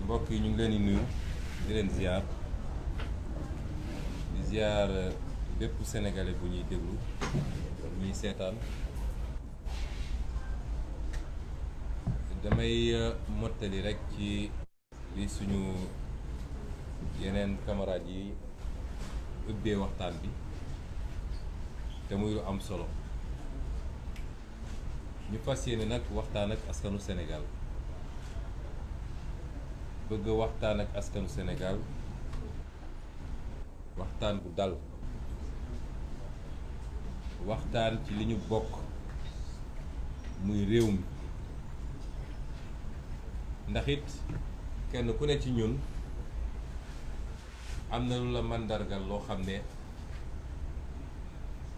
mbokk yi ñu ngi leen di nuyu di leen ziar bépp sénégalais bu ñuy déglu ñuy seetaan damay mottali rek ci li suñu yeneen camarades yi ubbee waxtaan bi te muy lu am solo ñu fas yéene nag waxtaan ak askanu Sénégal bëgg waxtaan ak askanu Sénégal waxtaan bu dal waxtaan ci li ñu bokk muy réew mi ndax it kenn ku ne ci ñun am na lu la màndargal loo xam ne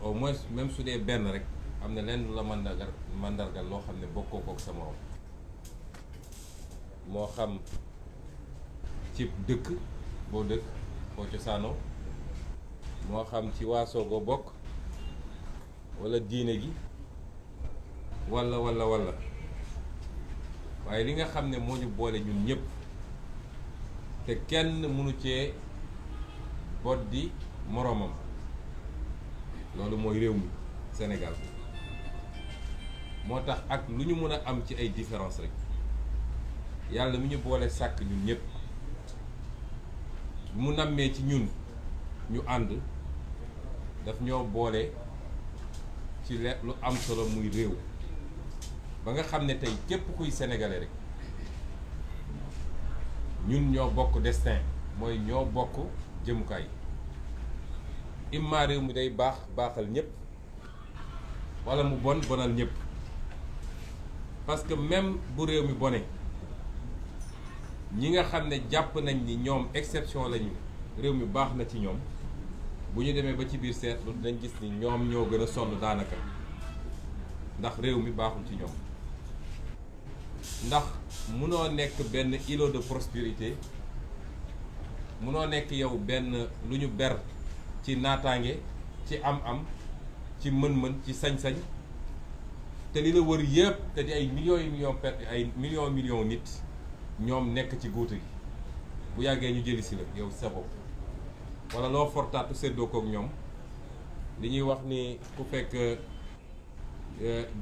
au moins même su dee benn rek am na leen lu la màndargal loo xam ne bokkoo kook sa morom moo xam ci dëkk boo dëkk boo cosaanoo moo xam ci waasoo goo bokk walla diine gi walla waaye li nga xam ne moo ñu boole ñun ñëpp te kenn mënu cee boddi moroomam loolu mooy réew mi Sénégal moo tax ak lu ñu mën a am ci ay différence rek yàlla mi ñu boole sàkk ñun ñëpp mu nammee ci ñun ñu ànd daf ñoo boole ci lu am solo muy réew ba nga xam ne tey képp kuy sénégalais rek ñun ñoo bokk destin mooy ñoo bokk jëmukaay imma réew mi day baaxal ñëpp walla mu bonal ñëpp parce que même bu réew mi bone ñi nga xam ne jàpp nañ ni ñoom exception lañu réew mi baax na ci ñoom bu ñu demee ba ci biir seetlu dinañ gis ni ñoom ñoo gën a sonn daanaka ndax réew mi baaxul ci ñoom ndax munoo nekk benn îlot de prospérité munoo nekk yow benn lu ñu ber ci naataange ci am-am ci mën-mën ci sañ-sañ te li la wër yëpp te di ay millions nit ñoom nekk ci guutu gi bu yàggee ñu jëli si la yow sa bopp wala loo fortaatu séddoo kook ñoom li ñuy wax ni ku fekk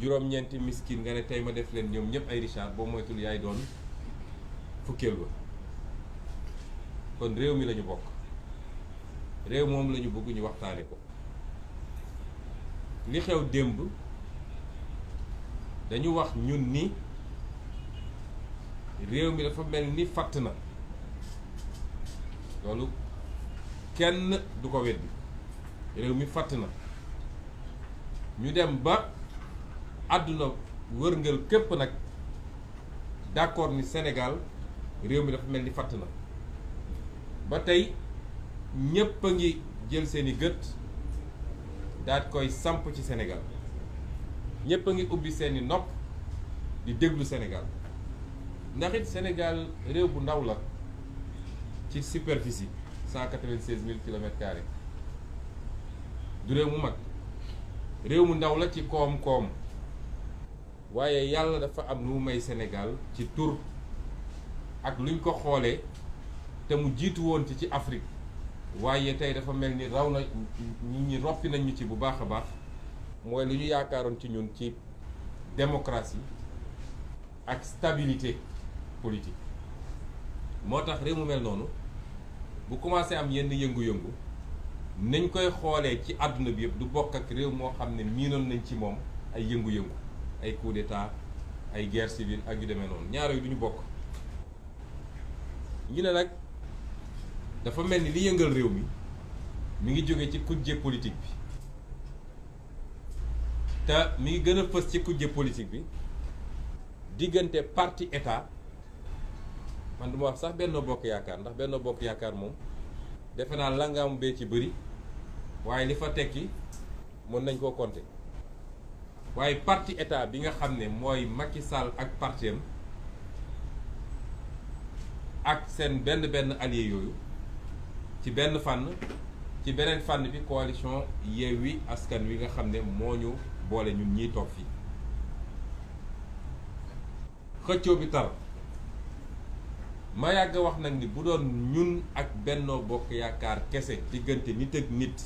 juróom-ñeenti miskin nga ne tey ma def leen ñoom ñëpp ay Richard boo moytul yaay doon fukkeel ba kon réew mi lañu bokk réew moom lañu bëgg ñu waxtaane ko li xew démb dañu wax ñun ni réew mi dafa mel ni fàtt na loolu kenn du ko weddi réew mi fàtt na ñu dem ba àdduna wërngal képp nag d'accord ni Sénégal réew mi dafa mel ni fàtt na ba tey ñépp a ngi jël seeni gët daat koy samp ci Sénégal ñépp a ngi ubbi seeni nopp di déglu Sénégal ndax it Sénégal réew bu ndaw la ci superficie 196 000 kilomètres carrés du réew mu mag réew mu ndaw la ci koom-koom waaye yàlla dafa am lu mu may Sénégal ci tur ak luñ ko xoolee te mu jiitu woon ci Afrique waaye tey dafa mel ni raw na nit ñi roppi nañ ñu ci bu baax a baax mooy lu ñu yaakaaroon ci ñun ci démocratie ak stabilité politique moo tax réew mu mel noonu bu commencé am yenn yëngu-yëngu nañ koy xoolee ci àdduna bi yëpp du bokk ak réew moo xam ne miinoon nañ ci moom ay yëngu-yëngu ay coup d'état ay guerre civile ak yu demee noonu ñaar yu du ñu bokk ñu ne nag dafa mel ni li yëngal réew mi ngi jóge ci kujje politique bi te mi ngi gën a fës ci kujje politique bi diggante parti état man du ma wax sax Benno Bokk Yaakaar ndax Benno Bokk Yaakaar moom defe naa langaamu bee ci bëri waaye li fa tekki mën nañ koo compter waaye parti état bi nga xam ne mooy Macky Sall ak partem ak seen benn allié yooyu ci benn fànn ci beneen fànn bi coalition Yewwi Askan Wi nga xam ne moo ñu boole ñun ñiy toog fii xëccoo bi tar ma yàgg wax nag ni bu doon ñun ak Benno Bokk Yaakaar kese diggante nit ak nit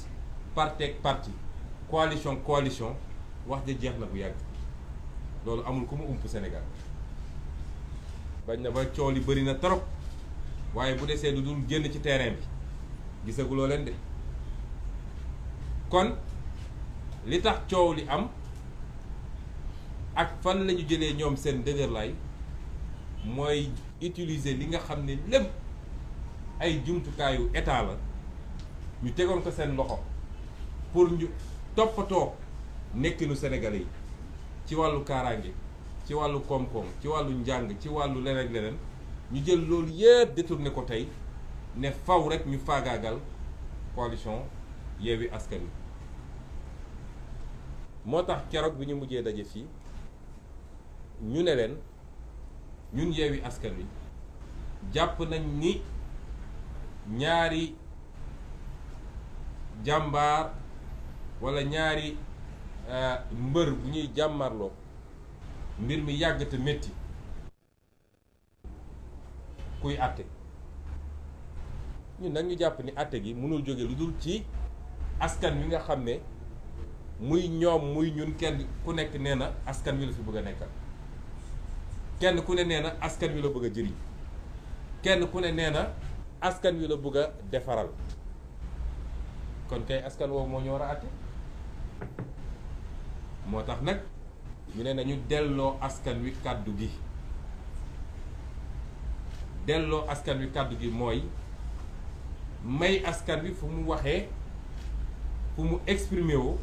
parti ak parti coalition wax ja jeex na bu yàgg loolu amul ku mu ump Sénégal bañ na ba coow li bëri na trop waaye bu desee lu dul génn ci terrain bi gisaguloo leen de kon li tax coow li am ak fan lañu jëlee ñoom seen dëgërlaay mooy utiliser li nga xam ne lépp ay jumtukaayu état la ñu tegoon ko seen loxo pour ñu toppatoo nekkinu Sénégalais yi ci wàllu kaaraange ci wàllu koom-koom ci wàllu njàng ci wàllu leneen ak leneen ñu jël loolu yëpp détourné ko tey ne faw rek ñu faagaagal coalition Yewwi Askan Wi moo tax keroog bi ñu mujjee daje fii ñu ne leen ñun Yewwi Askan Wi jàpp nañ ni ñaari jàmbaar walla ñaari mbër bu ñuy jàmmarloo mbir mi yàgg te métti kuy àtte ñun nag ñu jàpp ni àtte gi mënul jóge lu dul ci askan wi nga xam ne muy ñoom muy ñun kenn ku nekk nee na askan wi la fi bëgg a nekkal kenn ku ne nee na askan wi la bëgg a jëriñ kenn ku ne nee na askan wi la bëgg a defaral kon kay askan woowu moo ñu war a àtte moo tax nag ñu ne nañu delloo askan wi kàddu gi delloo askan wi kàddu gi mooy may askan wi fu mu waxee fu mu exprimer woo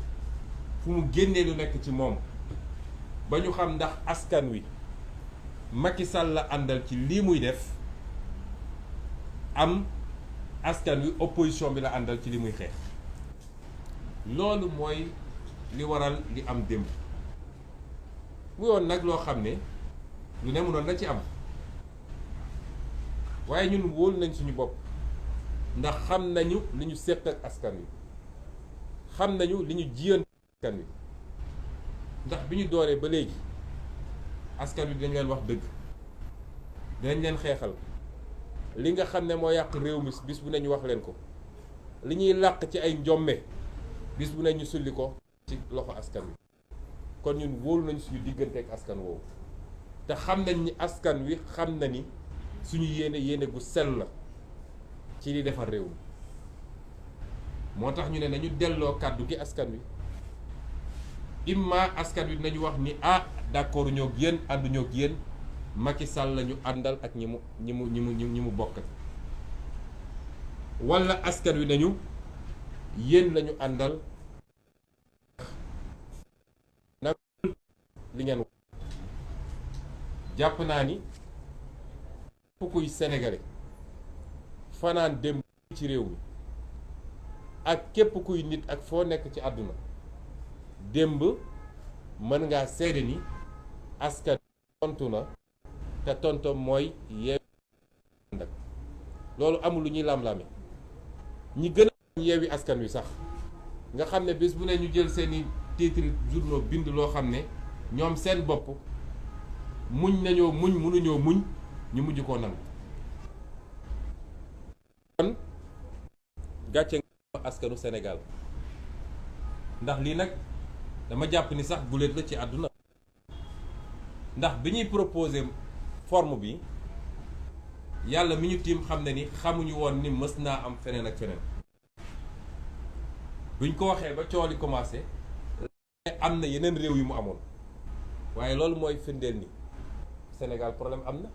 fu mu génnee lu nekk ci moom ba ñu xam ndax askan wi Macky Sall la àndal ci lii muy def am askan wi opposition bi la àndal ci li muy xeex loolu mooy li waral li am démb mu yoon nag loo xam ne lu ne mënoon na ci am waaye ñun wóolu nañ suñu bopp ndax xam nañu li ñu séq ak askan wi xam nañu li ñu jiyan askan wi ndax bi ñu dooree ba léegi askan wi dinañ leen wax dëgg dinañ leen xeexal li nga xam ne moo yàq réew mi bis bu ne ñu wax leen ko li ñuy làq ci ay njomme bis bu ne ñu sulli ko ci loxo askan wi kon ñun wóolu nañ suñu diggante ak askan woowu te xam nañ ni askan wi xam na ni suñu yéene gu sell la ci li defar réew mi moo tax ñu ne nañu delloo kàddu gi askan wi imma askan wi dinañu wax ni d'accord ñoo ak yéen ànduñoo ak yéen Macky Sall la ñu àndal ak ñi mu bokk walla askan wi nañu yéen lañu àndal nag li ngeen wax jàpp naa ni képp kuy sénégalais fanaan démb ci réew mi ak képp kuy nit ak foo nekk ci àdduna démb mën ngaa seede ni askan tontu na te tontom mooy Yewwi Askan Wi loolu amul lu ñuy lam-lame ñi gën a Yewwi Askan Wi sax nga xam ne bés bu ne ñu jël seeni titre journaux bind loo xam ne ñoom seen bopp muñ nañoo muñ mënuñoo muñ ñu mujj koo nangu kon gàcce nga askanu Sénégal ndax lii nag dama jàpp ni sax guléet la ci àdduna ndax bi ñuy proposé forme bi yàlla mi ñu tiim xam ne ni xamuñu woon ni mës naa am feneen ak feneen buñ ko waxee ba coow li commencé am na yeneen réew yu mu amoon waaye loolu mooy firndeel ni Sénégal problème am na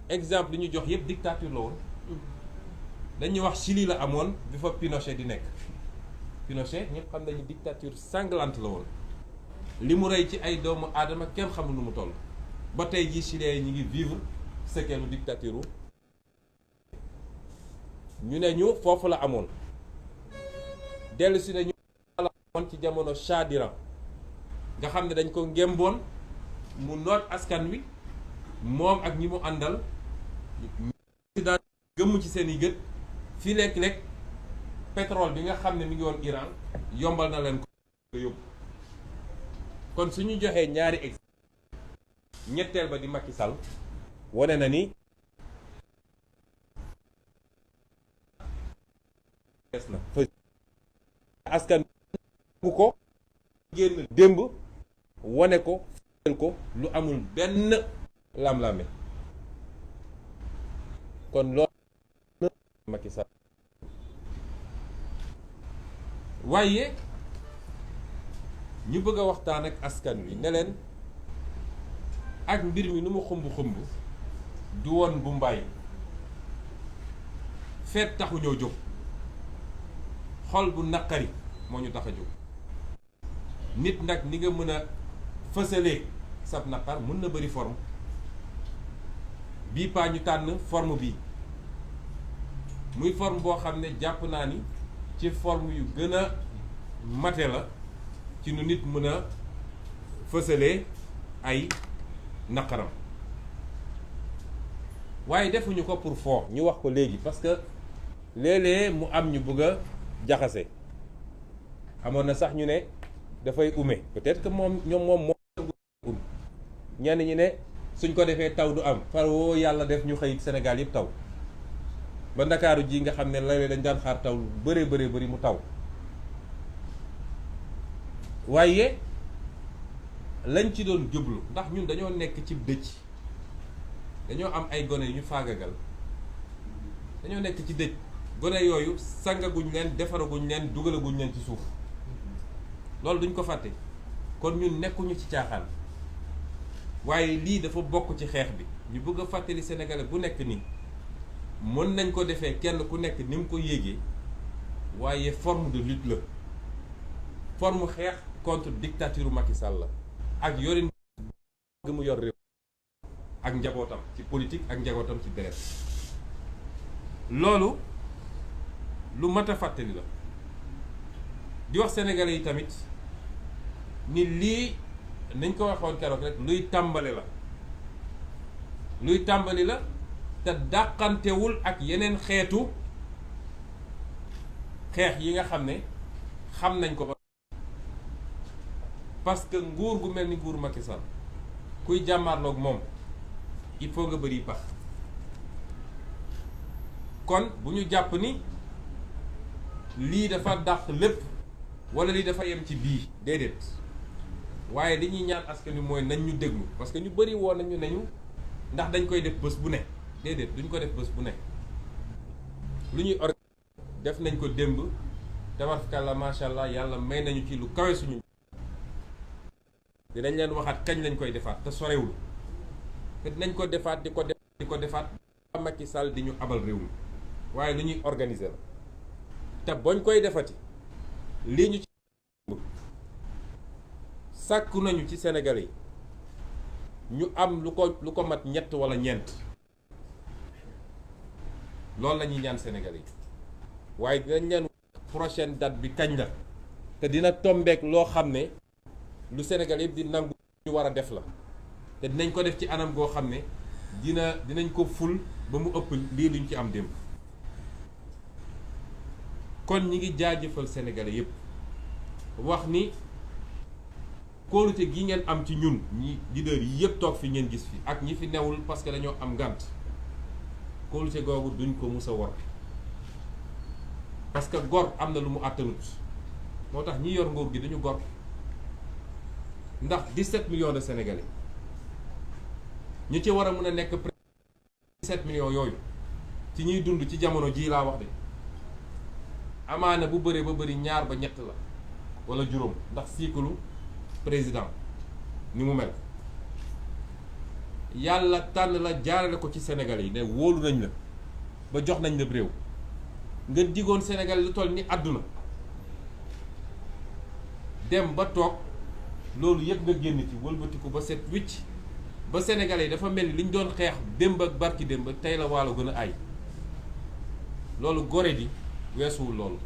exemple li ñu jox yëpp dictature la woon dañuy wax Chili la amoon bi fa Pinochet di nekk Pinochet ñëpp xam nañu dictature sanglante la woon li mu rey ci ay doomu aadama kenn xamul nu mu toll ba tey jii Chiliens yi ñu ngi vivre séquelle dictature ñu ne ñu foofu la amoon dellu si ne ñu la amoon ci jamono Shah d'Iran nga xam ne dañ ko ngémboon mu noot askan wi moom ak ñi mu àndal ñu daan gëmm ci seen i gët fii lekk-lekk pétrole bi nga xam ne mi ngi woon Iran yombal na leen ko yóbbu kon suñu joxee ñaari exemple, ñetteel ba di Macky Sall wane na ni des na askan bu ko génn démb wane ko fël ko lu amul benn lam-lame kon loolu Macky Sall waaye ñu bëgg a waxtaan ak askan wi ne leen ak mbir mi nu mu xumb du woon bu mbaay feet taxu ñoo jóg xol bu naqari moo ñu tax a jóg nit nag ni nga mën a fësalee sab naqar mën na bëri forme bii paa ñu tànn forme bii muy forme boo xam ne jàpp naa ni ci forme yu gën a mate la ci nu nit mën a fësalee ay naqaram waaye defuñu ko pour foo ñu wax ko léegi parce que léeg-léeg mu am ñu bëgg a jaxase amoon na sax ñu ne dafay ume peut-être que moom ñenn ñi ne suñ ko defee taw du am far woo yàlla def ñu xëy Sénégal yëpp taw ba ndakaaru ji nga xam ne léeg-léeg dañ daan xaar taw lu bëree mu taw waaye lañ ci doon jublu ndax ñun dañoo nekk ci dëj dañoo am ay gone yu ñu faagagal dañoo nekk ci dëj gone yooyu sangaguñ leen defaraguñ leen dugalaguñ leen ci suuf loolu duñ ko fàtte kon ñun nekkuñu ci caaxaan waaye lii dafa bokk ci xeex bi ñu bëgg a fàttali sénégalais bu nekk nii mën nañ ko defee kenn ku nekk ni mu ko yéegee waaye forme de lutte la forme xeex contre dictature Macky Sall la ak yorin gi mu yor réew ak njabootam ci politique ak njabootam ci deret loolu lu mat a fàttali la di wax sénégalais yi tamit ni lii nañ ko waxoon keroog rek luy tàmbali la te dàqantewul ak yeneen xeetu xeex yi nga xam ne xam nañ ko ba parce que nguur gu mel ni nguur Macky Sall kuy jàmmaarloog moom il faut nga bëri pax kon bu ñu jàpp ni lii dafa dàq lépp wala lii dafa yem ci bii déedéet waaye li ñuy ñaan askan wi mooy nañ ñu déglu parce que ñu bëri woon nañu nañu ndax dañ koy def bés bu ne déedéet duñ ko def bés bu ne lu ñuy def nañ ko démb tabarkalla macha allah yàlla may nañu ci lu kawe suñu dinañ leen waxaat kañ lañ koy defaat te sorewul te dinañ ko defaat di ko defaat Macky Sall di ñu abal réew mi waaye lu ñuy organiser la te boñ koy defati lii ñu ci sàkku nañu ci Sénégalais yi ñu am lu ko mat ñett wala ñeent loolu la ñuy ñaan Sénégalais yi waaye dinañ leen prochaine date bi kañ la te dina tombeek loo xam ne lu Sénégal yëpp di nangu ñu war a def la te dinañ ko def ci anam goo xam ne dinañ ko ful ba mu ëpp lii luñ ci am démb kon ñi ngi jaajëfal Sénégalais yëpp wax ni kóolute gi ngeen am ci ñun ñi leader yi yëpp toog fi ngeen gis fi ak ñi fi newul parce que dañoo am ngànt kóolute googu duñ ko mus a wor parce que gor am na lu mu àttanut moo tax ñi yor nguur gi duñu gor ndax 17 millions de Sénégalais ñu ci war a mën a nekk 17 millions yooyu ci ñuy dund ci jamono jii laa wax de amaana bu bëree ba bëri ñaar ba ñett la wala juróom ndax cycle président ni mu mel yàlla tànn la jaarale ko ci Sénégalais yi ne wóolu nañ la ba jox nañ la réew nga digoon Sénégal lu toll ni àdduna dem ba toog loolu yëpp nga génn ci wëlbatiku ba set wicc ba Sénégalais yi dafa mel ni li ñu doon xeex démb ak barki démb tey la waalo gën a ay loolu gore di weesuwul loolu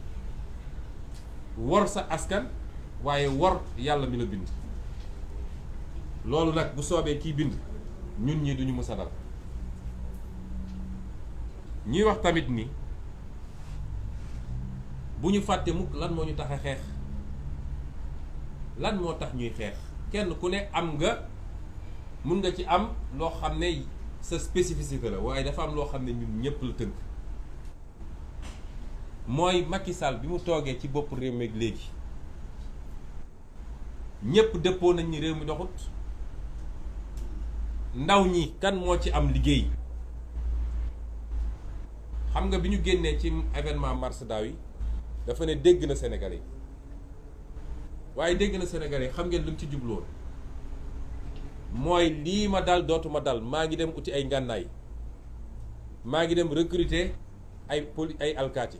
wor sa askan waaye wor yàlla mi la bind loolu nag bu soobee kiy bind ñun ñi duñu mës a dal ñuy wax tamit ni bu ñu fàtte mukk lan moo ñu tax a xeex lan moo tax ñuy xeex kenn ku ne am nga mun nga ci am loo xam ne sa spécificité la waaye dafa am loo xam ne ñun ñëpp la tënk mooy Macky Sall bi mu toogee ci bopp réew mi léegi ñépp dëppoo nañ ni réew mi doxut. ndaw ñi kan moo ci am liggéey. xam nga bi ñu génnee ci événement mars daaw yi dafa ne dégg na Sénégalais yi waaye dégg na Sénégalais yi xam ngeen lu mu ci jubloon mooy lii ma dal dootuma dal maa ngi dem uti ay ngànnaay maa ngi dem recruter ay alkaati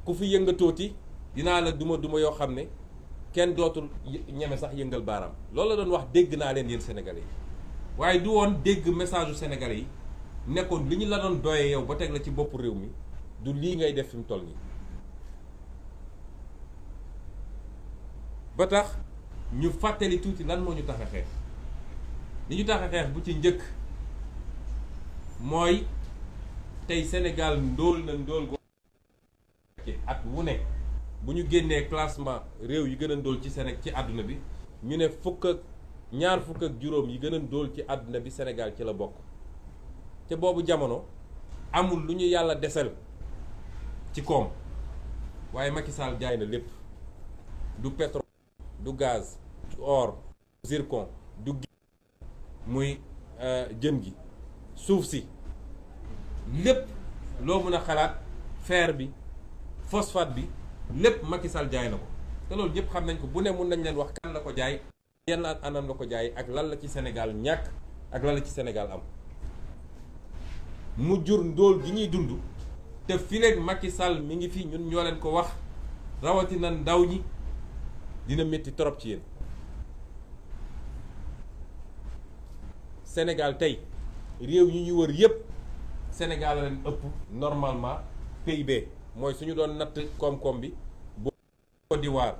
ku fi yëngatooti dinaa la duma yoo xam ne kenn dootul ñeme sax yëngal baaraam loolu la doon wax dégg naa leen yéen Sénégalais yi waaye du woon dégg message u Sénégalais yi nekkoon li ñu la doon doyee yow ba teg la ci bopp réew mi du lii ngay def fi mu toll nii. ba tax ñu fàttali tuuti lan moo ñu tax a xeex li ñu tax a xeex bu ci njëkk mooy tey Sénégal ndóol na ndóol go at wu ne bu ñu génnee classement réew yi gën a ndóol ci Sénégal ci àdduna bi ñu ne ñaar fukk ak juróom yi gën a ndóol ci àdduna bi Sénégal ci la bokk te boobu jamono amul lu ñu yàlla desal ci koom waaye Macky Sall jaay na lépp du pétrole du gaz du or du zircon du muy jën gi suuf si lépp loo mën a xalaat fer bi phosphate bi lépp Macky Sall jaay na ko te loolu ñëpp xam nañ ko bu ne mun nañ leen wax kan la ko jaay yenn anam la ko jaay ak lan la ci Sénégal ñàkk ak lan la ci Sénégal am mu jur ndóol gi ñuy dund te fileeg Macky Sall mi ngi fi ñun ñoo leen ko wax rawatina ndaw ñi dina métti trop ci yéen. Sénégal tey réew yi ñu wër yépp Sénégal la leen ëpp normalement PIB mooy suñu doon natt koom-koom bi boo Côte d'Ivoire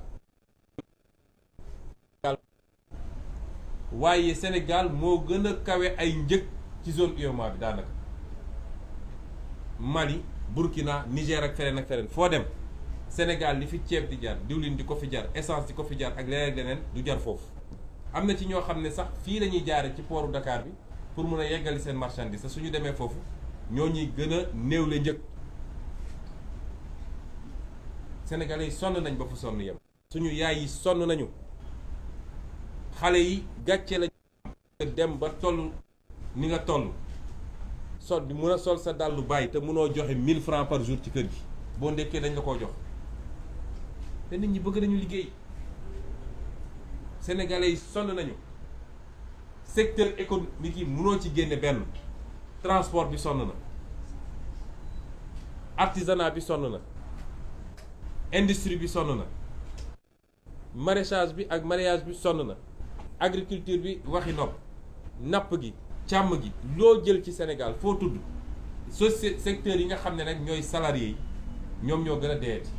waaye Sénégal moo gën a kawe ay njëg ci zone UEMOA bi daanaka Mali Burkina Niger ak feneen foo dem Sénégal li fi ceeb di jar diwlin di ko fi jar essence di ko fi jar ak leneen du jar foofu. am na ci ñoo xam ne sax fii lañuy jaare ci pooru Dakar bi pour mun a yeggali seen marchandise su ñu demee foofu ñoo ñuy gën a néewle njëg. Sénégalais yi sonn nañ ba fu sonn yem. suñu yaay yi sonn nañu xale yi gàcce la dem ba toll ni nga toll sol di mun a sol sa dàllu bàyyi te munoo joxe 1000 francs par jour ci kër gi boo ndekkee dañ la koo jox te nit ñi bëgg nañu liggéey. Sénégalais yi sonn nañu secteur économique yi mënoo ci génne benn transport bi sonn na artisanat bi sonn na industrie bi sonn na maraîchage bi ak mareyage bi sonn na agriculture bi waxi nopp napp gi càmm gi loo jël ci Sénégal foo tudd secteur yi nga xam ne nag ñooy salariés yi ñoom ñoo gën a deeti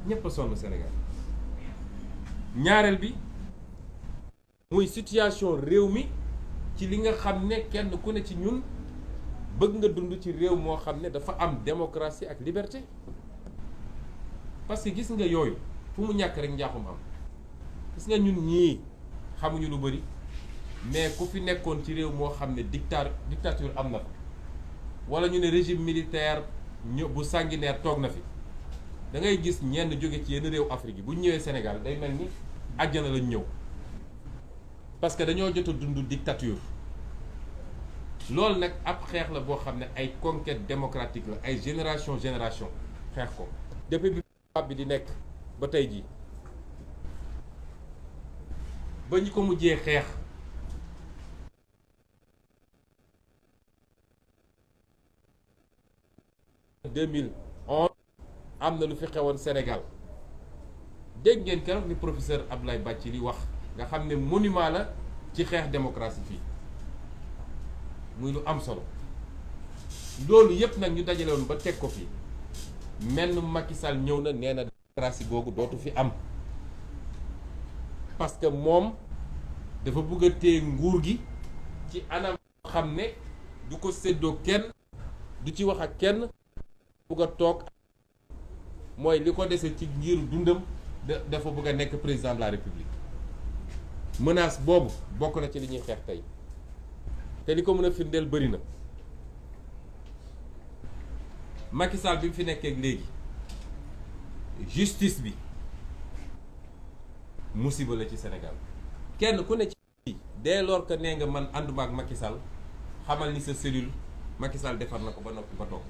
ñépp a sonn Sénégal. ñaareel bi muy situation réew mi ci li nga xam ne kenn ku ne ci ñun bëgg nga dund ci réew moo xam ne dafa am démocratie ak liberté parce que gis nga yooyu fu mu ñàkk rek njaaxum am gis nga ñun ñii xamuñu lu bari mais ku fi nekkoon ci réew moo xam ne dictature am na fa wala ñu ne régime militaire bu sanguinaire toog na fi da ngay gis ñenn jóge ci yenn réew Afrique yi bu ñu ñëwee Sénégal day mel ni àjjana lañ ñëw parce que dañoo jot a dund dictature loolu nag ab xeex la boo xam ne ay conquête démocratique la ay génération xeex ko depuis bi bi di nekk ba tey jii ba ñu ko mujjee xeex am na lu fi xewoon Sénégal dégg ngeen keroog ni professeur Abdoulaye Bathily wax nga xam ne monument la ci xeex démocratie fii muy lu am solo loolu yépp nag ñu dajale woon ba teg ko fii menn Macky Sall ñëw na nee na démocratie googu dootu fi am parce que moom dafa bëgg a téye nguur gi ci anam xam ne du ko séddoo kenn du ci wax ak kenn bëgg a toog mooy li ko dese ci ngiru dundam dafa bëgg a nekk président de la république menace boobu bokk na ci li ñuy xeex tey te li ko mën a firndeel bëri na Macky Sall bi mu fi nekkee léegi justice bi musiba la ci Sénégal kenn ku ne ci dès lors que nee nga man ànduma ak Macky Sall xamal ni sa cellule Macky Sall defar na ko ba noppi ba toog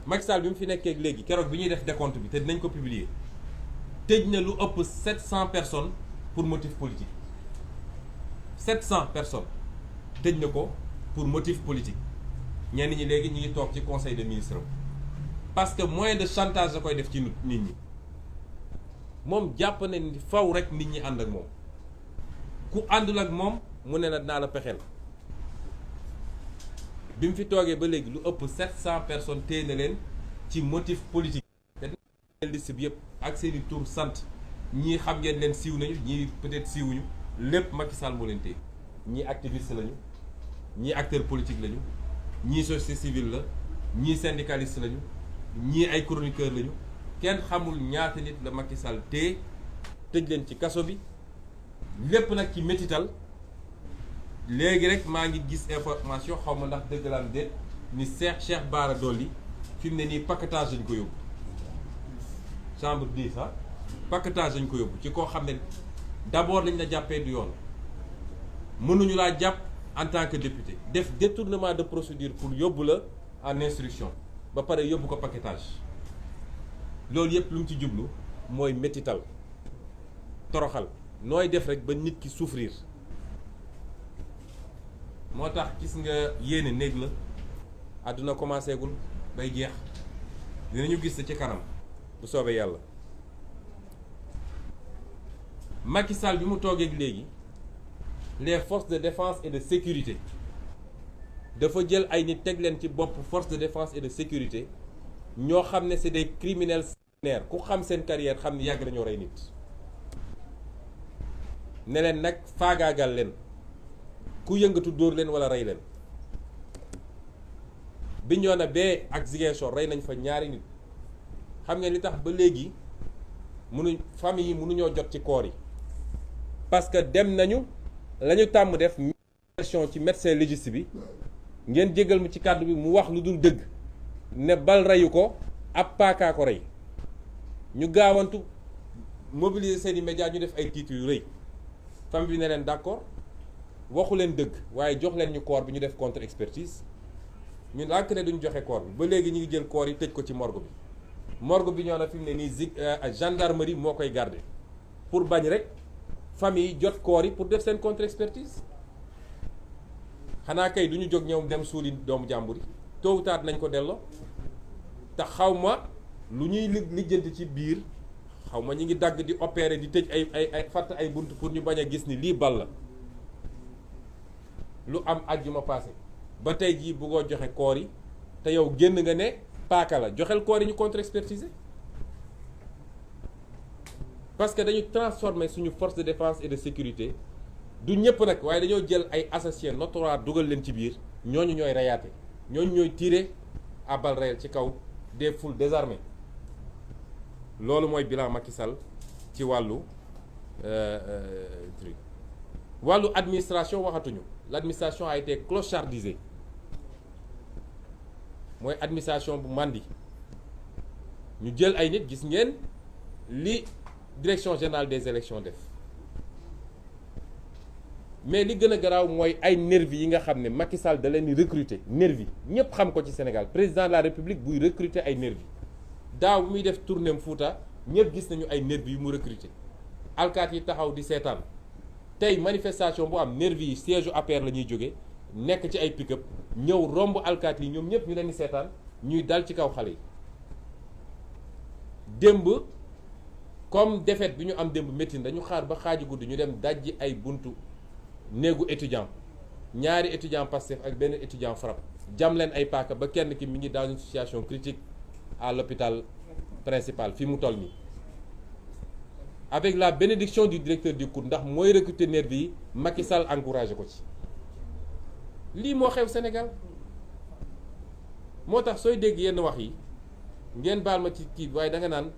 Macky Sall bi mu fi nekkee léegi keroog bi ñuy def décompte bi te dinañ ko publier tëj na lu ëpp 700 personnes pour motif politique 700 personnes tëj na ko pour motif politique ñenn ñi léegi ñu ngi toog ci conseil des ministres parce que moyen de chantage da koy def ci nit ñi moom jàpp na ni faw rek nit ñi ànd ak moom ku àndul ak moom mu ne la naa la pexeel bi mu fi toogee ba léegi lu ëpp 700 personnes téye na leen ci motif politique te dina liste bi yëpp ak seeni tur sant ñii xam ngeen leen siiw nañu ñii peut-être siiwuñu lépp Macky Sall moo leen téye ñii activiste lañu ñii acteur politique lañu ñii société civile la ñii syndicaliste lañu ñii ay chroniqueur lañu kenn xamul ñaata nit la Macky Sall téye tëj leen ci kaso bi lépp nag ci métital léegi rek maa ngi gis information xaw ma ndax dëgg la am déet ni Cheikh Bara Dolly fi mu ne nii paquetage lañ ko yóbbu chambre 10 ah paquetage lañ ko yóbbu ci koo xam ne d'abord lañ la jàppee du yoon mënuñu laa jàpp en tant que député def détournement de procédure pour yóbbu la en instruction ba pare yóbbu ko paquetage loolu yëpp lu mu ci jublu mooy métital toroxal nooy def rek ba nit ki souffrir moo tax gis nga yéene néeg la àdduna commencé gul bay jeex dinañu gis ci kanam bu soobee yàlla Macky Sall bi mu toogee léegi les forces de défense et de sécurité dafa jël ay nit teg leen ci bopp force de défense et de sécurité ñoo xam ne c'est des criminels sanguinaires ku xam seen carrière xam ne yàgg nañoo rey nit ne leen nag faagaagal leen ku yëngatu dóor leen wala rey leen Bignona bee ak Ziguinchor rey nañ fa ñaari nit xam ngeen li tax ba léegi famille yi mënuñoo jot ci koor yi parce que dem nañu la ñu tàmm def version ci médecin légiste bi ngeen jégal mu ci kàddu bi mu wax lu dul dëgg ne bal reyu ko ab paakaa ko rey ñu gaawantu mobiliser seeni médias ñu def ay titres yu rëy famille bi ne leen d'accord waxu leen dëgg waaye jox leen ñu corps bi ñu def contre expertise ñun lànk ne duñ joxe corps bi ba léegi ñu ngi jël corps yi tëj ko ci morgue bi ñoo na fi mu ne nii gendarmerie moo koy garder pour bañ rek famille yi jot corps yi pour def seen contre expertise xanaa kay du ñu jóg ñoom dem suuli doomu jàmbur yi tôt ou tard nañ ko delloo te xaw ma lu ñuy lijjanti ci biir xaw ma ñu ngi dagg di opérer di tëj ay fatt ay bunt pour ñu bañ a gis ni lii bal la lu am àjjuma passé ba tey jii bëggoo joxe corps yi te yow génn nga ne paaka la joxel corps yi ñu contre expertiser parce que dañu transformer suñu force de défense et de sécurité du ñëpp nag waaye dañoo jël ay associés notoires dugal leen ci biir ñooñu ñooy reyaate ñooñu ñooy tirer à balles réelles ci kaw des foules désarmées loolu mooy bilan Macky Sall ci wàllu truc wàllu administration waxatuñu l'administration a été clochardisée mooy administration bu màndi ñu jël ay nit gis ngeen li direction générale des élections def mais li gën a garaaw mooy ay nervi yi nga xam ne Macky Sall da leen di recruter nervi ñëpp xam ko ci Sénégal président de la République buy recruter ay nervi daaw bu muy def tournéem Fouta ñëpp gis nañu ay nervi yu mu recruter alkaat yi taxaw di seetaan tey manifestation bu am nervi yi siège u APR la ñuy jóge nekk ci ay pick-up ñëw romb alkaat yi ñoom ñëpp ñu leen di seetaan ñuy dal ci kaw xale yi démb comme défaite bi ñu am démb métti dañu xaar ba xaaju guddi ñu dem dajji ay buntu néegu étudiant ñaari étudiant Pastef ak benn étudiant FRAPP jam leen ay paaka ba kenn ki mi ngi dans une situation critique à l'hôpital principal fi mu toll nii avec la bénédiction du directeur du COUD ndax mooy recruter nervi yi Macky Sall encouragé ko ci lii moo xew Sénégal moo tax sooy dégg yenn wax yi ngeen baal ma ci kii waaye da nga naan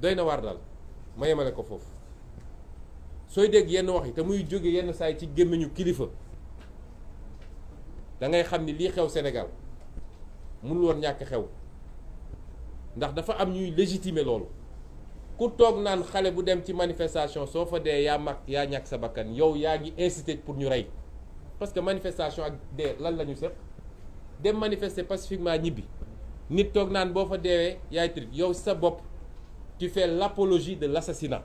doy na waar daal ma yemale ko foofu sooy dégg yenn wax yi te muy jóge yenn saa yi ci gémmiñu kilifa da ngay xam ni lii xew Sénégal mënul woon ñàkk xew ndax dafa am ñuy légitimer loolu ku toog naan xale bu dem ci manifestation soo fa dee yaa ñàkk sa bakkan yow yaa ngi incité pour ñu rey parce que manifestation ak dee lan la ñu seq dem manifester pacifiquement ñibbi nit toog naan boo fa deewee yaay trit yow sa bopp tu fais l'apologie de l'assassinat,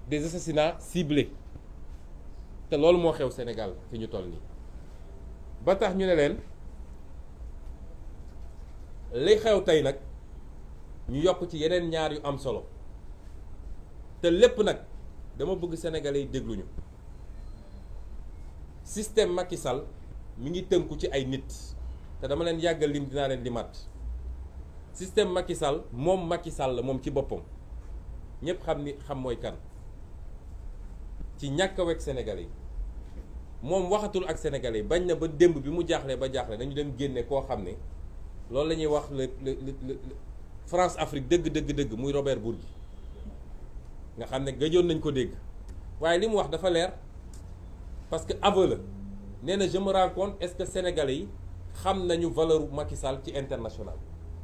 des assassinats ciblés te loolu moo xew Sénégal fi ñu toll nii ba tax ñu ne leen li xew tey nag ñu yokk ci yeneen ñaar yu am solo te lépp nag dama bëgg sénégalais yi dégluñu système Macky Sall mi ngi tënku ci ay nit te dama leen yàggal lim dinaa leen limaat système Macky Sall moom Macky Sall la moom ci boppam ñëpp xam mooy kan ci ñàkk a wekk sénégalais yi moom waxatul ak sénégalais yi bañ na ba démb bi mu jaaxlee ba jaaxle dañu dem génne koo xam ne loolu la ñuy wax le France Afrique dëgg muy Robert Bourgi nga xam ne gëjoon nañ ko dégg waaye li mu wax dafa leer parce que aveu la nee na je me rends compte est-ce que sénégalais yi xam nañu valeur Macky Sall ci international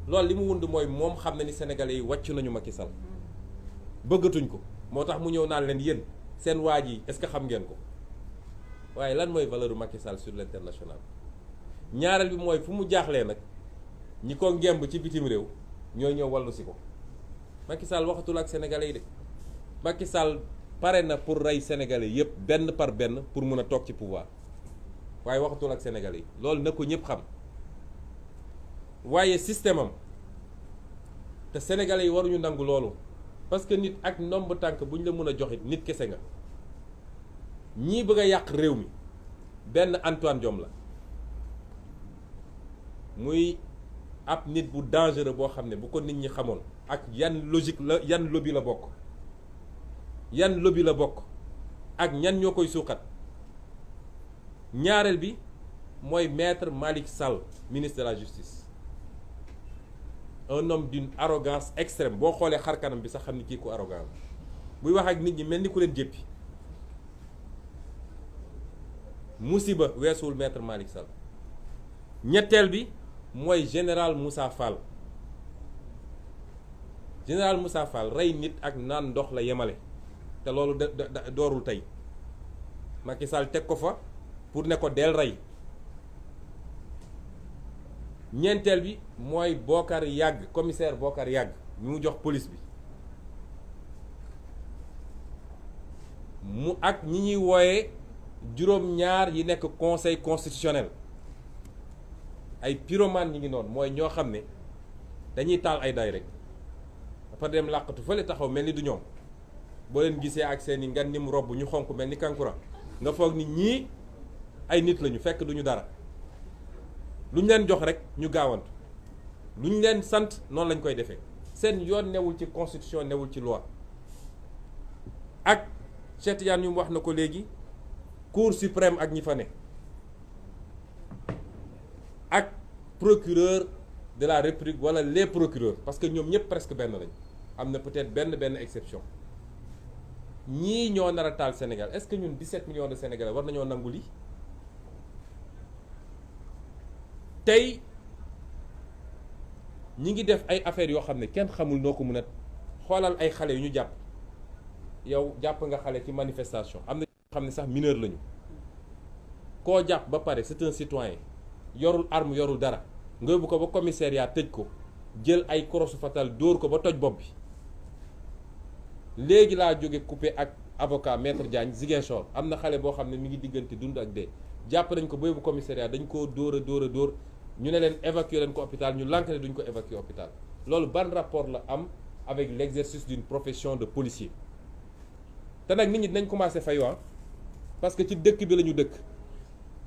loolu li mu wund mooy moom xam na ni sénégalais yi wàccu nañu Macky Sall bëggatuñ ko moo tax mu ñëw naan leen yéen seen waa ji est-ce que xam ngeen ko waaye lan mooy valeur Macky Sall sur l'international ñaareel bi mooy fu mu jaaxlee nag ñi ko ngemb ci bitim réew ñoo ñëw wallu si ko Macky Sall waxatul ak sénégalais yi de Macky Sall pare na pour rey sénégalais yépp benn par benn pour mun a toog ci pouvoir waaye waxatul ak sénégalais yi loolu na ko ñëpp xam waaye système am te sénégalais yi waruñu nangu loolu parce que nit ak ndomb tànk bu ñu la mën a joxit nit kese nga ñii bëgg a yàq réew mi benn Antoine Diome la muy ab nit bu dangereux boo xam ne bu ko nit ñi xamoon ak yan logique la yan lobby la bokk ak ñan ñoo koy suuxat ñaareel bi mooy maître Malick Sall ministre de la justice un homme d'une arrogance extrême boo xoolee xar kanam bi sax xam ni kii ku arrogant buy wax ak nit ñi mel ni ku leen jéppi musiba weesuwul maître Malick Sall ñetteel bi mooy général Moussa Fall rey nit ak naan ndox la yemale te loolu doorul tey Macky Sall teg ko fa pour ne ko del rey ñeenteel bi mooy Bokar Yàgg commissaire Bokar Yàgg mi mu jox police bi mu ak ñi ñuy wooye juróom-ñaar yi nekk conseil constitutionnel ay pyromane ñi ngi noonu mooy ñoo xam ne dañuy taal ay day rek dafa dem làqatu fële taxaw mel ni du ñoom boo leen gisee ak seeni ngan nim robb ñu xonk mel ni kankura nga foog ni ñii ay nit lañu fekk duñu dara lu ñu leen jox rek ñu gaawantu lu ñu leen sant noonu lañ koy defee seen yoon newul ci constitution newul ci loi ak Cheikh Tidiane ñu wax na ko léegi cour suprême ak ñi fa ne ak procureur de la république wala les procureurs parce que ñoom ñëpp presque benn lañ am na peut-être benn exception ñii ñoo nar a taal Sénégal est-ce que ñun 17 millions de Sénégalais war nañoo nangu lii tey ñi ngi def ay affaires yoo xam ne kenn xamul noo ko mën a xoolal ay xale yu ñu jàpp yow jàpp nga xale ci manifestation am na ñoo xam ne sax mineur lañu koo jàpp ba pare c'est un citoyen yorul arme yorul dara nga yóbbu ko ba commissariat tëj ko jël ay crosse fatal dóor ko ba toj bopp bi léegi laa jóge coupé ak avocat maître Diagne Ziguinchor am na xale boo xam ne mi ngi diggante dund ak dee jàpp nañ ko ba yóbbu commissariat dañ koo dóor a dóor ñu ne leen évacuer leen ko hôpital ñu lànk ne duñ ko évacuer hôpital loolu ban rapport la am avec l'exercice d'une profession de policier te nag nit ñi dinañ commencer fayu parce que ci dëkk bi la ñu dëkk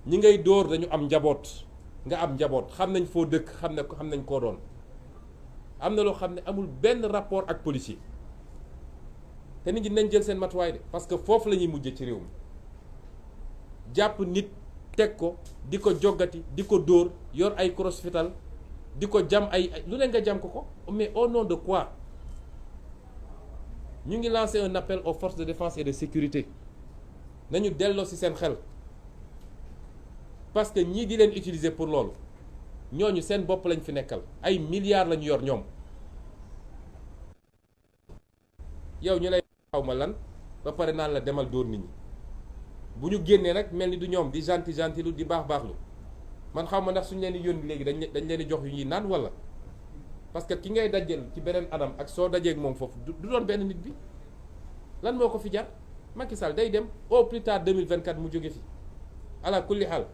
ñi ngay dóor dañu am njaboot nga am njaboot xam nañ foo dëkk xam nañ koo doon am na loo xam ne amul benn rapport ak policier te nit ñi dinañ jël seen matuwaay de parce que foofu la ñuy mujjee ci réew mi jàpp nit teg ko di ko joggati di ko dóor yor ay crosse fital di ko jam ay lu leen nga jam ko mais au nom de quoi ñu ngi lancer un appel aux forces de défense et de sécurité nañu delloo ci seen xel parce que ñii di leen utiliser pour loolu ñooñu seen bopp lañ fi nekkal ay milliards lañu yor ñoom yow ñu lay xaw ma lan ba pare naan la demal dóor nit ñi bu ñu génnee nag mel ni du ñoom di gentil lu di baax lu man xaw ma ndax suñu leen di yónni léegi dañ leen di jox yu ñuy naan wala parce que ki ngay dajeel ci beneen anam ak soo dajeeg moom foofu du doon benn nit bi lan moo ko fi jar Macky Sall day dem au plus tard 2024 mu jóge fi ala kulli xaal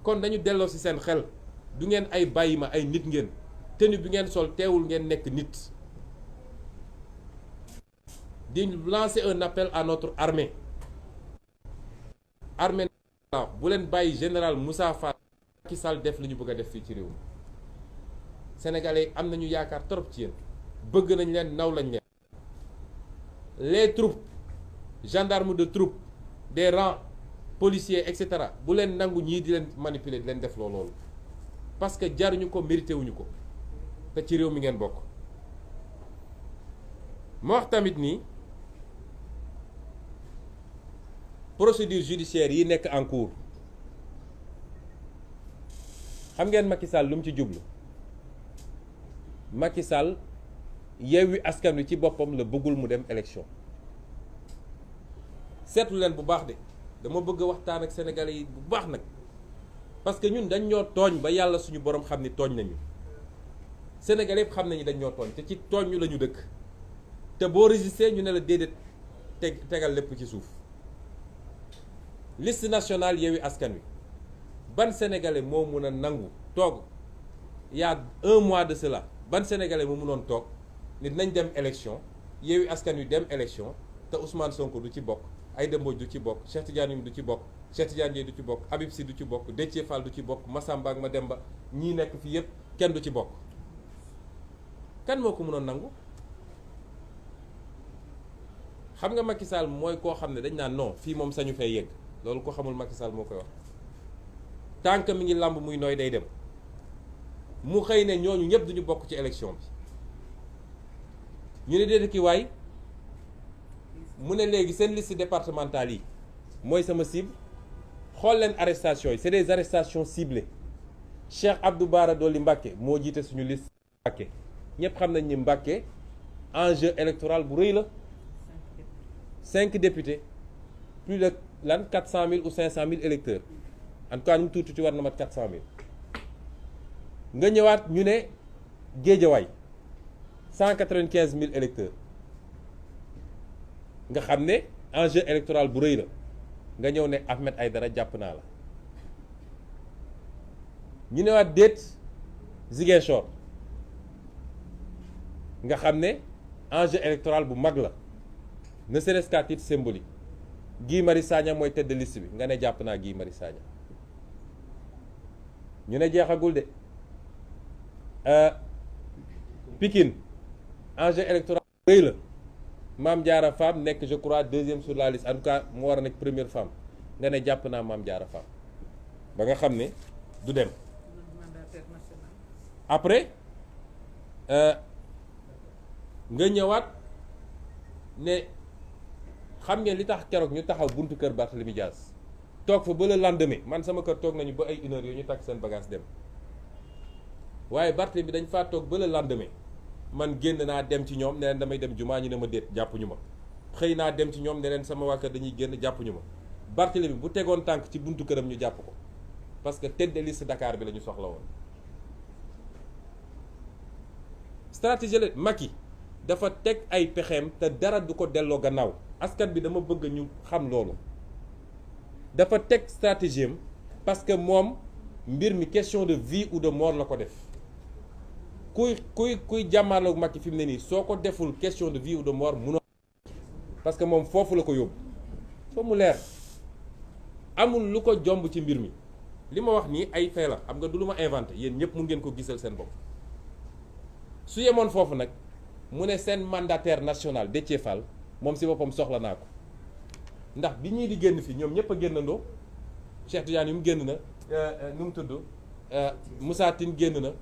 kon dañu delloo ci seen xel du ngeen ay bàyyi ma ay nit ngeen tenue bi ngeen sol teewul ngeen nekk nit di lancer un appel à notre armée bu leen bàyyi général Moussa Fall Macky Sall def li ñu bëgg a def fii ci réew mi sénégalais am nañu yaakaar trop ci yéen bëgg nañ leen naw lañ leen les troupes gendarmes de troupes des rangs policiers et cetera bu leen nangu ñii di leen manipuler di leen def loolu parce que jaruñu ko mérité wuñu ko te ci réew mi ngeen bokk ma wax tamit nii procédure judiciaire yi nekk en cours xam ngeen Macky Sall lu mu ci jublu Macky Sall Yewwi Askan Wi ci boppam la bëggul mu dem élection seetlu leen bu baax de dama bëgg a waxtaan ak sénégalais yi bu baax nag parce que ñun dañ ñoo tooñ ba yàlla suñu borom xam ni tooñ nañu sénégalais yëpp xam nañu dañ ñoo tooñ te ci tooñ ñu la ñu dëkk te boo résister ñu ne la déedéet tegal lépp ci suuf liste nationale Yewwi Askan Wi ban sénégalais moo mun a nangu toog il y a un mois de cela ban sénégalais moo munoon toog ni nañ dem élection Yewwi Askan Wi dem élection te Ousmane Sonko du ci bokk Aïda Mbodj du ci bokk Cheikh Tidiane Youm du ci bokk Cheikh Tidiane Dièye du ci bokk Habib Sy du ci bokk Déthié Fall du ci bokk Massamba ak Mademba ñii nekk fii yépp kenn du ci bokk kan moo ko mënoon nangu xam nga Macky Sall mooy koo xam ne dañ naan non fii moom sañu fay yegg loolu ko xamul Macky Sall moo koy wax tant que mi ngi làmb muy nooy day dem mu xëy ne ñooñu ñëpp duñu bokk ci élection bi ñu ne déedéet ki waay mu ne léegi seen liste départementale yi mooy sama cible xool leen arrestation yi c'est des arrestations ciblées Cheikh Abdou Bara Dolly Mbacké moo jiite suñu liste Mbacké ñëpp xam nañ ni Mbacké enjeu électoral bu rëy la 5 députés plus de lan 400 000 ou 500 000 électeurs en tout cas ñu tuuti war na mat 400 000 nga ñëwaat ñu ne Guédiawaye 195 000 électeurs nga xam ne enjeu électoral bu rëy la nga ñëw ne Ahmed Aïdara jàpp naa la ñu newaat déet Ziguinchor nga xam ne enjeu électoral bu mag la ne serait-ce qu'à titre symbolique Guy Marius Sagna mooy tête de liste bi nga ne jàpp naa Guy Marius Sagna ñu ne jeexagul de Pikine enjeu électoral bu rëy la Mame Diarra Fam nekk je crois deuxième sur la liste en tout cas moo war a nekk première femme nga ne jàpp naa Mame Diarra Fam ba nga xam ne du dem après nga ñëwaat ne xam ngeen li tax keroog ñu taxaw buntu kër Barthélémy Dias toog fa ba le lendemain man sama kër toog nañu ba ay 1 heure yooyu ñu takk seen bagage dem waaye Barthélémy dañ faa toog ba le lendemain man génn naa dem ci ñoom ne leen damay dem jumaa ñu ne ma déet jàppuñu ma xëy naa dem ci ñoom ne leen sama waa kër dañuy génn jàppuñu ma Barthélémy bu tegoon tànk ci buntu këram ñu jàpp ko parce que tête de liste Dakar bi la ñu soxla woon stratégie la Macky dafa teg ay pexeem te dara du ko delloo gannaaw askan bi dama bëgg ñu xam loolu dafa teg stratégie am parce que moom mbir mi question de vie ou de mort la ko def kuy jàmmaarloog Macky fi mu ne nii soo ko deful question de vie ou de mort munoo parce que moom foofu la ko yóbbu fa mu leer amul lu ko jomb ci mbir mi li ma wax nii ay fee la xam nga du lu ma inventé yéen ñëpp mun ngeen ko gisal seen bopp su yemoon foofu nag mu ne seen mandataire national Déthié Fall moom si boppam soxla naa ko ndax bi ñii di génn fii ñoom ñëpp a génnandoo Cheikh Tidiane Youm génn na nu mu tudd Moussa Tine génn na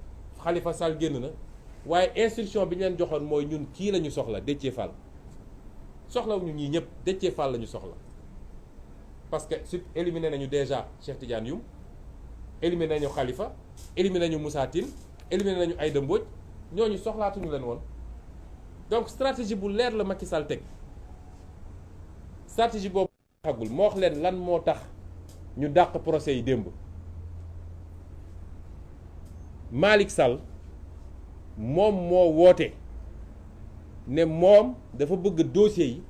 Khalifa Sall génn na waaye instruction bi ñu leen joxoon mooy ñun kii la ñu soxla Déthié Fall soxlawuñu ñii ñëpp Déthié Fall la ñu soxla parce que su éliminé nañu déjà Cheikh Tidiane Youm éliminer nañu Khalifa éliminer nañu Moussa Tine éliminer nañu Aïda Mbodj ñooñu soxlaatuñu leen woon. donc stratégie bu leer la Macky Sall teg stratégie boobu xagul moo wax leen lan moo tax ñu dàq procès yi démb. Malick Sall moom moo woote ne moom dafa bëgg dossier yi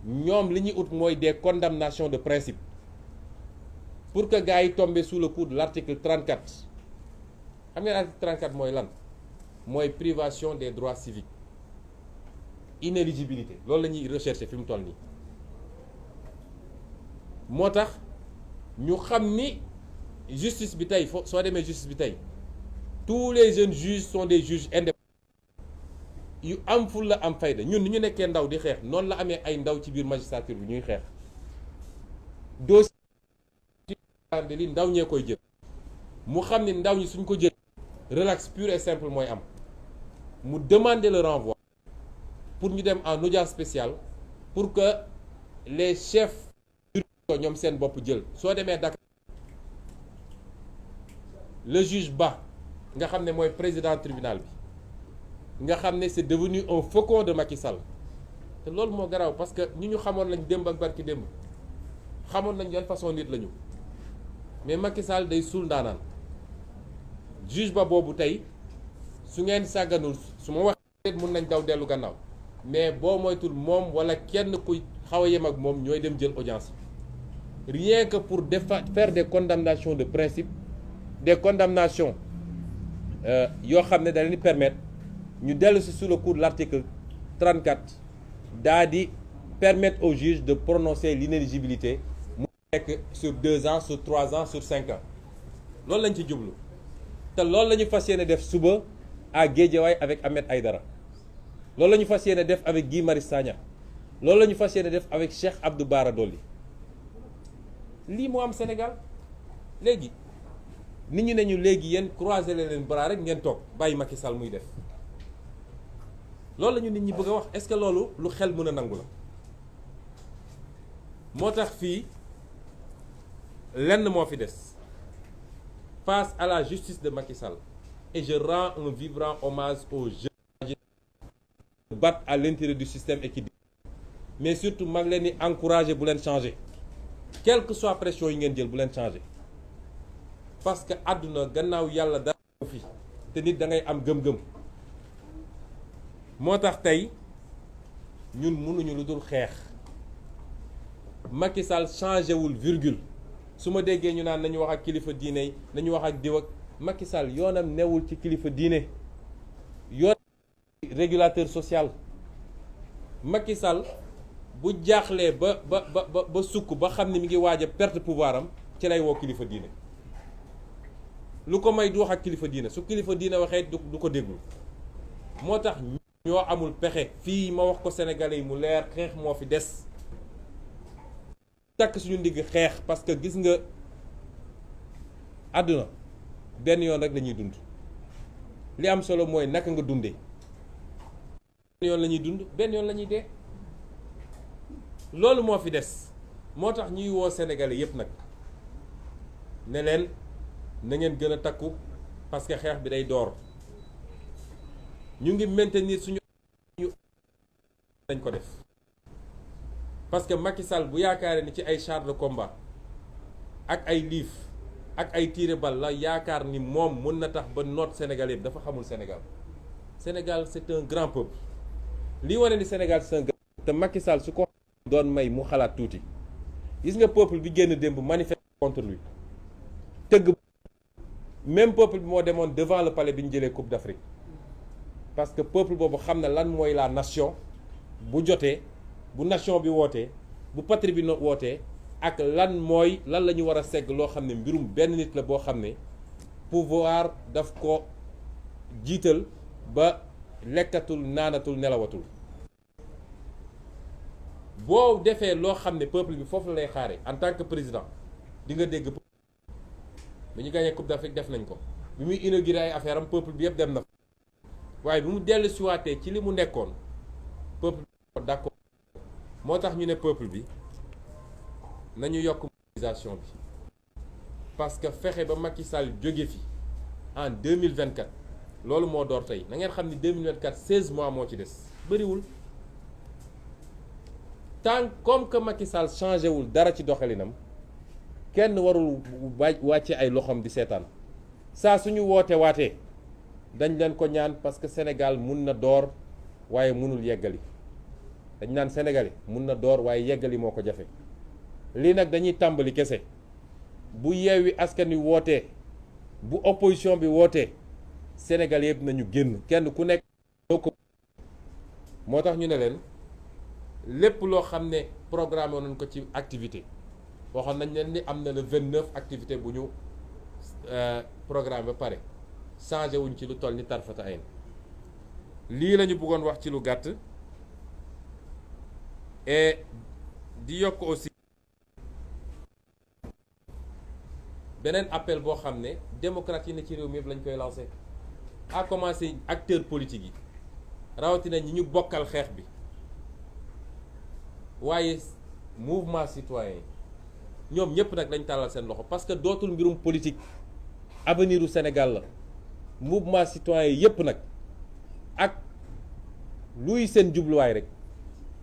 ñoom li ñuy ut mooy des condamnations de principe pour que gars yi tombé sous le coup de l'article 34 xam ngeen article 34 mooy lan mooy privation des droits civiques inéligibilité loolu la ñuy rechercher fi mu toll nii moo tax ñu xam ni justice bi tey soo demee justice bi tey tous les jeunes juges sont des juges indépendants yu am ful la am fayda ñun ni ñu nekkee ndaw di xeex noonu la amee ay ndaw ci biir magistrature bi ñuy xeex dossier li ndaw ñee koy jël mu xam ni ndaw ñi suñ ko jël relax pur et simple mooy am mu demander le renvoi pour ñu dem en audience spéciale pour que les chefs ñoom seen bopp jël soo demee Dakar le juge Ba nga xam ne mooy président tribunal bi nga xam ne c'est devenu un faucon de Macky Sall te loolu moo garaaw parce que ñu xamoon lañ démb ak barki démb xamoon nañ yan façon nit lañu mais Macky Sall day suul ndaanaan juge Ba boobu tey su ngeen sàgganul su ma waxee mun nañ daw dellu gannaaw mais boo moytul moom wala kenn kuy xaw a yem ak moom ñooy dem jël audience rien que pour faire des condamnations de principe des condamnations yoo xam ne da leen di permettre ñu dellu si sous le coup de l'article 34 daa di permettre au juge de prononcer l'inéligibilité mu nekk sur 2 ans sur 3 ans sur 5 ans loolu lañ ci jublu te loolu la ñu fas yéene def suba à Guédiawaye avec Ahmed Aïdara loolu la ñu fas yéene def avec Guy Marius Sagna loolu la ñu fas yéene def avec Cheikh Abdou Bara Dolly lii moo am Sénégal léegi nit ñi ne ñu léegi yéen croiser leen bras rek ngeen toog bàyyi Macky Sall muy def loolu la ñu nit ñi bëgg a wax est-ce que loolu lu xel mën a nangu la moo tax fii lenn moo fi des face à la justice de Macky Sall et je rends un vibrant hommage aux jeunes qui se battent à l'intérieur du système et qui mais surtout mag leen di encourager bu leen changer quelle que soit pression yi ngeen jël bu leen changer parce que àdduna gannaaw yàlla dara fi te nit da ngay am gëm-gëm moo tax tey ñun mënuñu lu dul xeex Macky Sall changé wul virgule su ma déggee ñu naan nañu wax ak kilifa diine yi nañu wax ak diw ak Macky Sall yoonam newul ci kilifa diine yoon régulateur social Macky Sall bu jaaxlee ba sukk ba xam ne mi ngi waaj a perte pouvoir am ci lay woo kilifa diine lu ko may du wax ak kilifa diine su kilifa diine waxee du ko déglu moo tax ñoo amul pexe fii ma wax ko sénégalais yi mu leer xeex moo fi des takk suñu ndigg xeex parce que gis nga àdduna benn yoon rek la ñuy dund li am solo mooy naka nga dundee benn yoon la ñuy dund benn yoon la ñuy dee loolu moo fi des moo tax ñuy woo sénégalais yépp nag ne leen na ngeen gën a takku parce que xeex bi day door ñu ngi maintenir suñu dañ ko def parce que Macky Sall bu yaakaaree ni ci ay chars de combat ak ay liif ak ay tiré balle la yaakaar ni moom mën na tax ba noot Sénégal yëpp dafa xamul Sénégal Sénégal c'est un grand peuple lii wane ni Sénégal c'est un grand peuple te Macky Sall su ko doon may mu xalaat tuuti gis nga peuple bi génn démb manifester contre lui tëgg même peuple bi moo demoon devant le palais bi ñu jëlee Coupe d'Afrique parce que peuple boobu xam na lan mooy la nation bu jotee bu nation bi wootee bu patrie bi wootee ak lan la ñu war a segg loo xam ne mbirum benn nit la boo xam ne pouvoir daf ko jiital ba lekkatul naanatul nelawatul boo defee loo xam ne peuple bi foofu la lay xaare en tant que président di nga dégg bi ñu gagné Coupe d'Afrique def nañ ko bi muy inauguré ay affaire am peuple bi yëpp dem na waaye bi mu dellu siwaatee ci li mu nekkoon peuple bi d'accord moo tax ñu ne peuple bi nañu yokk mobilisation bi parce que fexe ba Macky Sall jóge fi en 2024 loolu moo door tey na ngeen xam ni 2024 16 mois moo ci des bëriwul. tant comme que Macky Sall changé wul dara ci doxalinam kenn warul wàcce ay loxoom di seetaan saa suñu waatee dañ leen ko ñaan parce que Sénégal mun na door waaye mënul yeggali dañ naan Sénégal mun na door waaye yeggali moo ko jafe lii nag dañuy tàmbali kese bu Yewwi Askan Wi wootee bu opposition bi wootee Sénégal yëpp nañu génn kenn ku nekk moo tax ñu ne leen lépp loo xam ne programme nañ ko ci activité waxoon nañ leen ni am na le 29 activité bu ñu programme ba pare changé wuñ ci lu toll ni tarfata ayn lii la ñu bëggoon wax ci lu gàtt et di yokk aussi beneen appel boo xam ne démocrate yi ne ci réew mi yëpp lañ koy lancé à commencer acteurs politiques yi rawatina ñi ñu bokkal xeex bi waaye mouvement citoyen ñoom ñëpp nag dañ tàllal seen loxo parce que dootul mbirum politique avenir u Sénégal la mouvement citoyen yëpp nag ak luy seen jubluwaay rek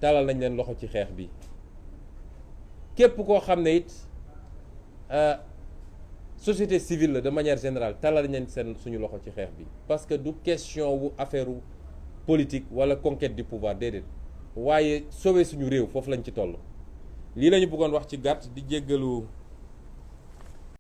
tàllal nañ leen loxo ci xeex bi képp koo xam ne it société civile la de manière générale tàllal nañ seen suñu loxo ci xeex bi parce que du question wu affaire politique wala conquête du pouvoir déedéet waaye sauver suñu réew foofu lañ ci toll lii la ñu bëggoon wax ci gàtt di jéggalu